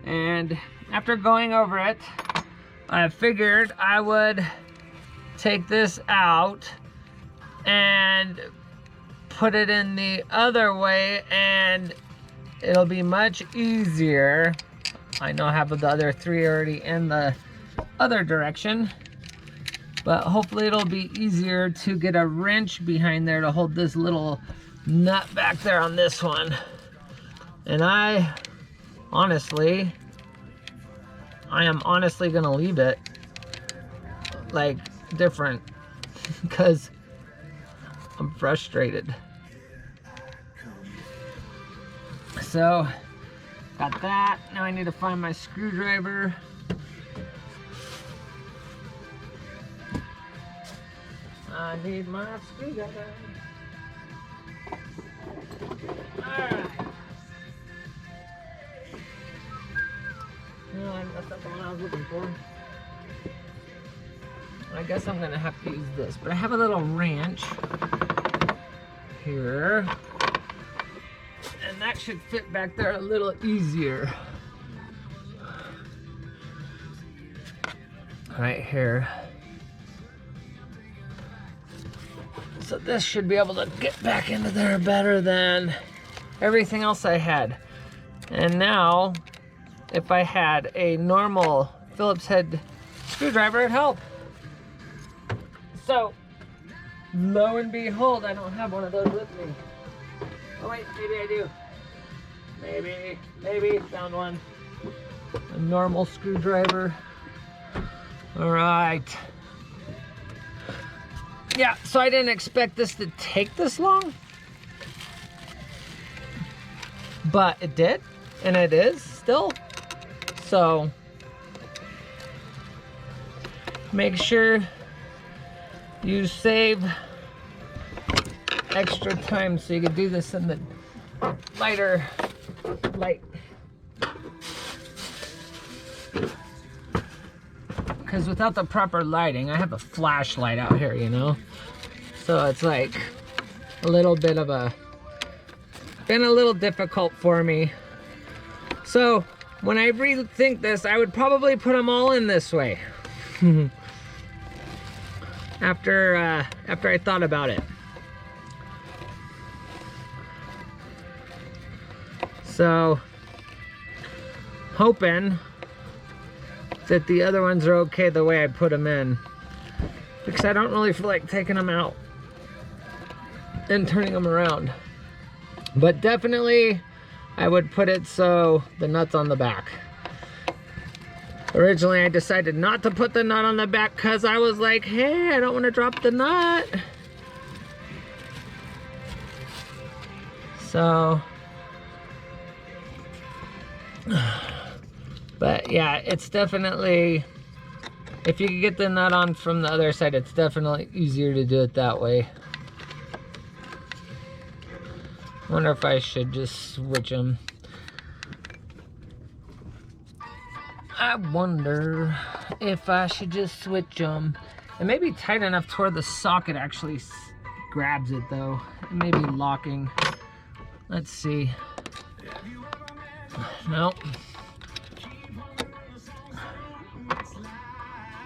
And after going over it, I figured I would take this out and put it in the other way, and it'll be much easier. I know I have the other three already in the other direction, but hopefully it'll be easier to get a wrench behind there to hold this little nut back there on this one. And I am honestly gonna leave it like different because I'm frustrated. So got that. Now I need to find my screwdriver. I need my screwdriver. Alright. No, that's not the one I was looking for. I guess I'm gonna have to use this, but I have a little wrench here. And that should fit back there a little easier. Right here. So this should be able to get back into there better than everything else I had. And now, if I had a normal Phillips head screwdriver, it'd help. So, lo and behold, I don't have one of those with me. Oh wait, maybe I do. Maybe, found one. A normal screwdriver. All right. Yeah, so I didn't expect this to take this long. But it did, and it is still. So, make sure you save extra time so you can do this in the lighter light. Because without the proper lighting, I have a flashlight out here, you know? So it's like a little bit of been a little difficult for me. So when I rethink this, I would probably put them all in this way. After I thought about it. So, hoping that the other ones are okay the way I put them in. Because I don't really feel like taking them out and turning them around. But definitely, I would put it so the nut's on the back. Originally, I decided not to put the nut on the back because I was like, hey, I don't want to drop the nut. So, but yeah, it's definitely, if you can get the nut on from the other side, it's definitely easier to do it that way. I wonder if I should just switch them. I wonder if I should just switch them. It may be tight enough to where the socket actually grabs it though. It may be locking. Let's see. No.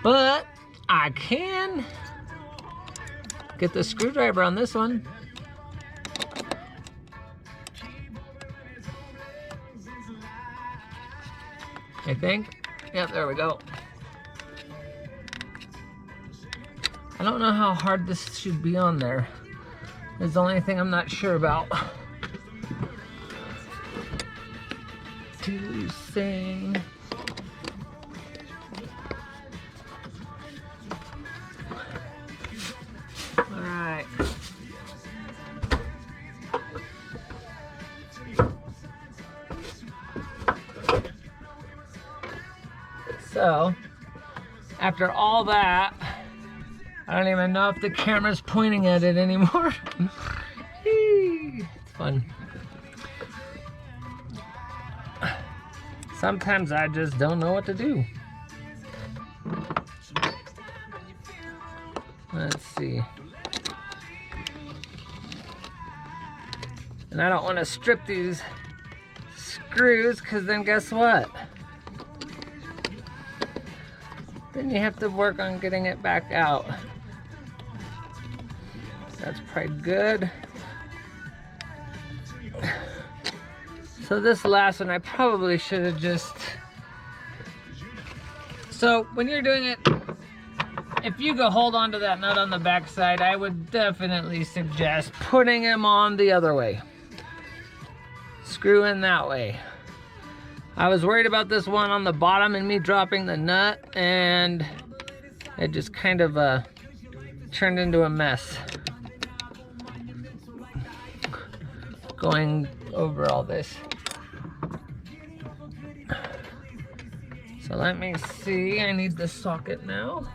But I can get the screwdriver on this one. I think. Yep, there we go. I don't know how hard this should be on there. It's the only thing I'm not sure about. To sing. All right. So, after all that, I don't even know if the camera's pointing at it anymore. It's fun. Sometimes I just don't know what to do. Let's see. And I don't want to strip these screws, because then guess what? Then you have to work on getting it back out. That's probably good. So this last one, I probably should have just... So when you're doing it, if you go hold on to that nut on the back side, I would definitely suggest putting him on the other way. Screw in that way. I was worried about this one on the bottom and me dropping the nut, and it just kind of turned into a mess. Going over all this. So let me see, I need the socket now.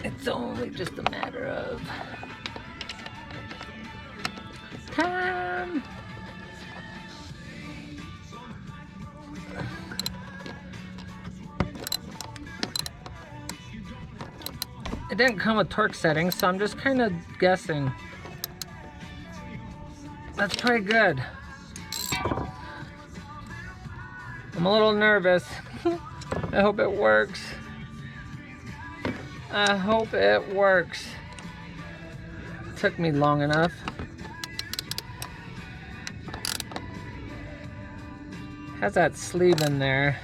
It's only just a matter of time. It didn't come with torque settings, so I'm just kind of guessing. That's pretty good. I'm a little nervous. I hope it works. I hope it works. It took me long enough. Has that sleeve in there.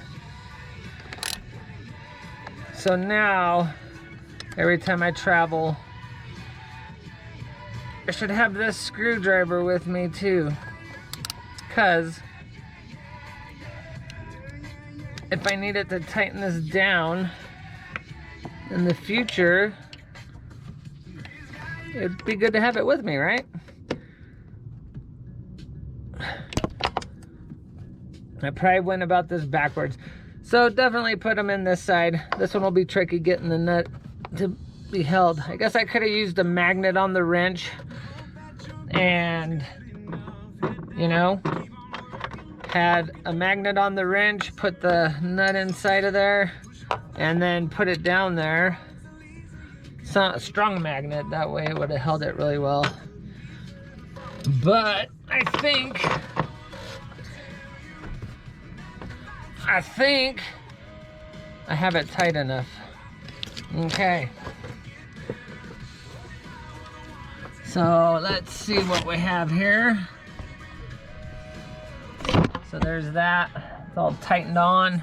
So now, every time I travel, I should have this screwdriver with me too. Because if I needed to tighten this down in the future, it'd be good to have it with me, right? I probably went about this backwards. So definitely put them in this side. This one will be tricky getting the nut to be held. I guess I could have used a magnet on the wrench and, you know, had a magnet on the wrench, put the nut inside of there, and then put it down there. It's not a strong magnet, that way it would have held it really well. But I think I have it tight enough. Okay. So let's see what we have here. So there's that. It's all tightened on.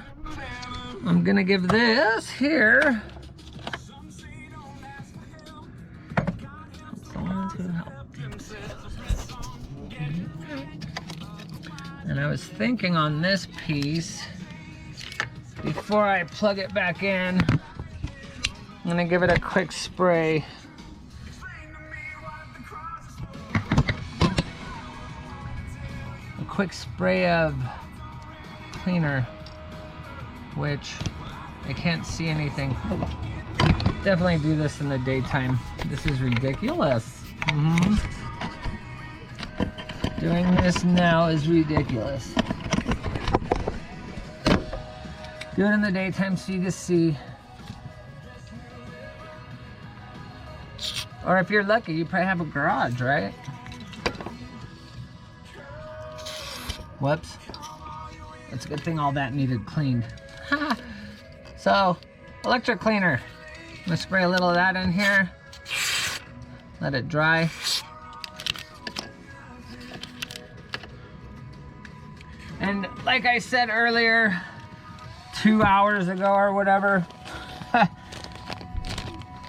I'm gonna give this here and I was thinking on this piece, before I plug it back in, I'm gonna give it a quick spray. A quick spray of cleaner, which I can't see anything. Definitely do this in the daytime. This is ridiculous. Doing this now is ridiculous. Do it in the daytime so you can see. Or if you're lucky, you probably have a garage, right? Whoops. It's a good thing all that needed cleaned. So, electric cleaner. I'm gonna spray a little of that in here. Let it dry. And like I said earlier, 2 hours ago or whatever,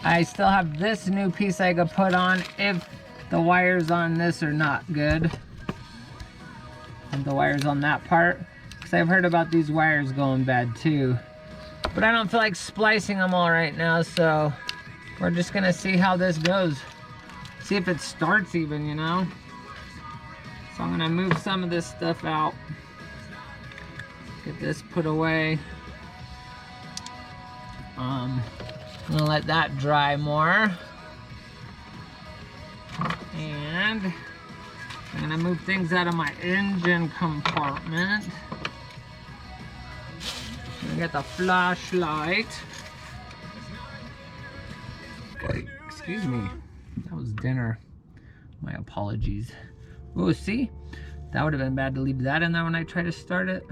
I still have this new piece I could put on if the wires on this are not good. And the wires on that part. Because I've heard about these wires going bad too. But I don't feel like splicing them all right now, so we're just gonna see how this goes. See if it starts even, you know? So I'm gonna move some of this stuff out. Get this put away. I'm gonna let that dry more. And I'm gonna move things out of my engine compartment. I'm gonna get the flashlight. Okay, excuse me. That was dinner. My apologies. Oh, see? That would have been bad to leave that in there when I try to start it.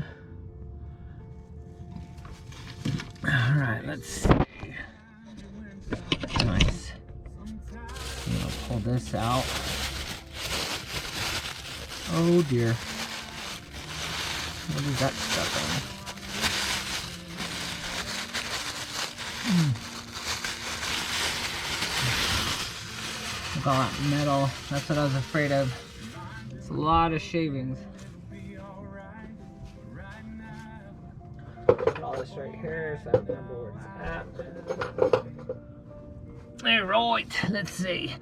All right, let's see. Nice. I'm gonna pull this out. Oh dear. What is that stuff in? Look at all that metal. That's what I was afraid of. It's a lot of shavings. Put all this right here so I remember where it's at. Alright, let's see.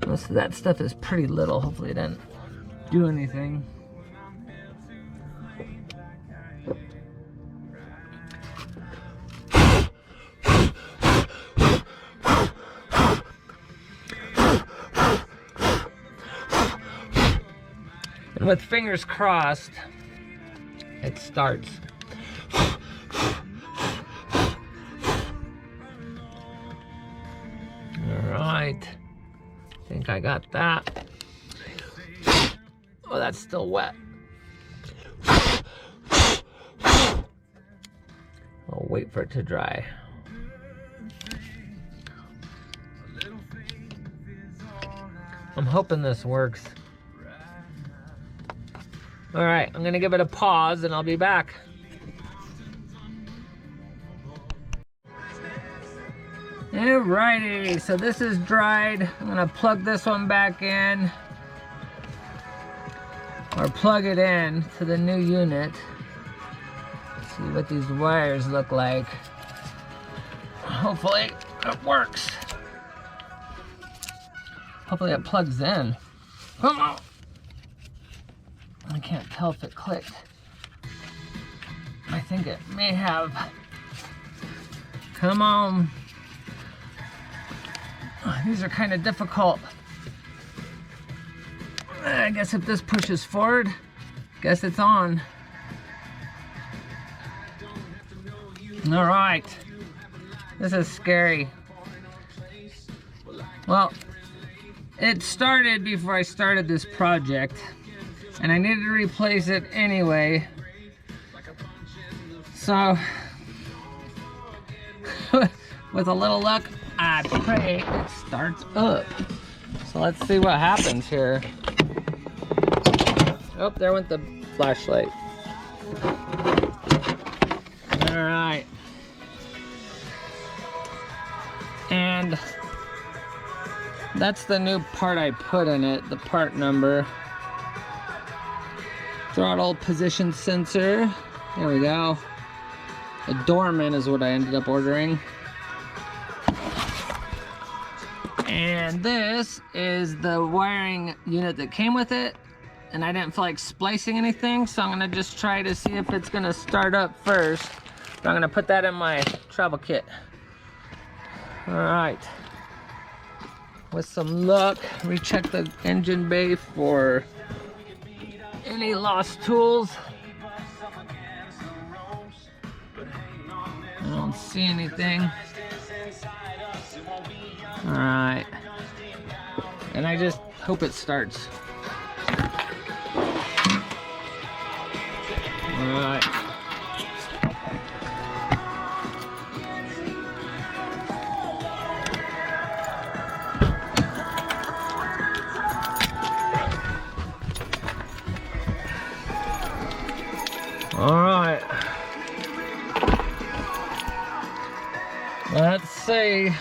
Most of that stuff is pretty little. Hopefully it didn't do anything. And with fingers crossed, it starts. Alright. I think I got that. Oh, that's still wet. I'll wait for it to dry. I'm hoping this works. All right, I'm gonna give it a pause and I'll be back. Alrighty, so this is dried. I'm gonna plug this one back in. Or plug it in to the new unit. See what these wires look like. Hopefully it works. Hopefully it plugs in. Come on. I can't tell if it clicked. I think it may have. Come on. These are kind of difficult. I guess if this pushes forward, guess it's on. All right. This is scary. Well, it started before I started this project. And I needed to replace it anyway. So, with a little luck, I pray it starts up. So let's see what happens here. Oh, there went the flashlight. All right. And that's the new part I put in it, the part number. Throttle position sensor. There we go. A Dorman is what I ended up ordering. And this is the wiring unit that came with it. And I didn't feel like splicing anything, so I'm gonna just try to see if it's gonna start up first. But I'm gonna put that in my travel kit. All right. with some luck, recheck the engine bay for any lost tools. I don't see anything. All right. And I just hope it starts. All right. All right. Let's see.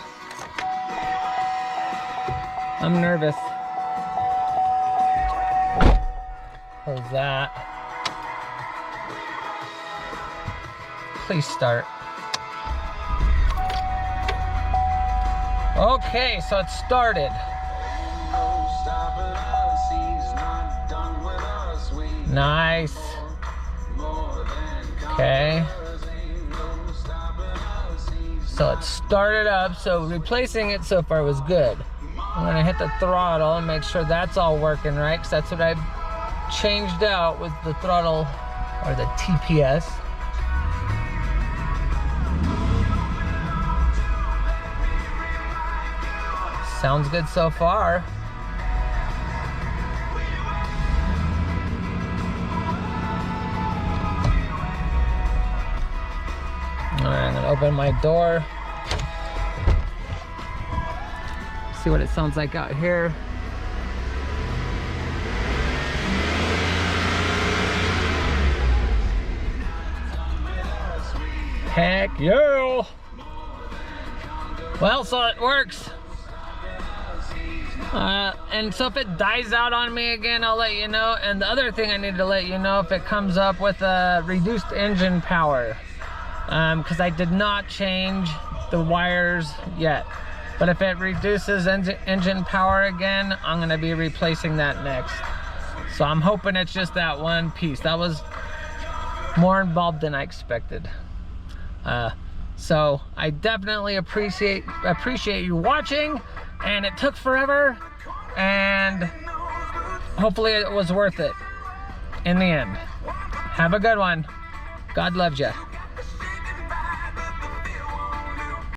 I'm nervous. How's that? Please start. Okay, so it started. Nice. Okay. So it started up, so replacing it so far was good. I'm gonna hit the throttle and make sure that's all working right, because that's what I changed out with the throttle, or the TPS. Sounds good so far. Alright, I'm gonna open my door. See what it sounds like out here. Heck yeah! Well, so it works. And so if it dies out on me again, I'll let you know. And the other thing I need to let you know, if it comes up with a reduced engine power, because I did not change the wires yet. But if it reduces engine power again, I'm gonna be replacing that next. So I'm hoping it's just that one piece. That was more involved than I expected. So I definitely appreciate you watching, and it took forever, and hopefully it was worth it in the end. Have a good one. God loves you.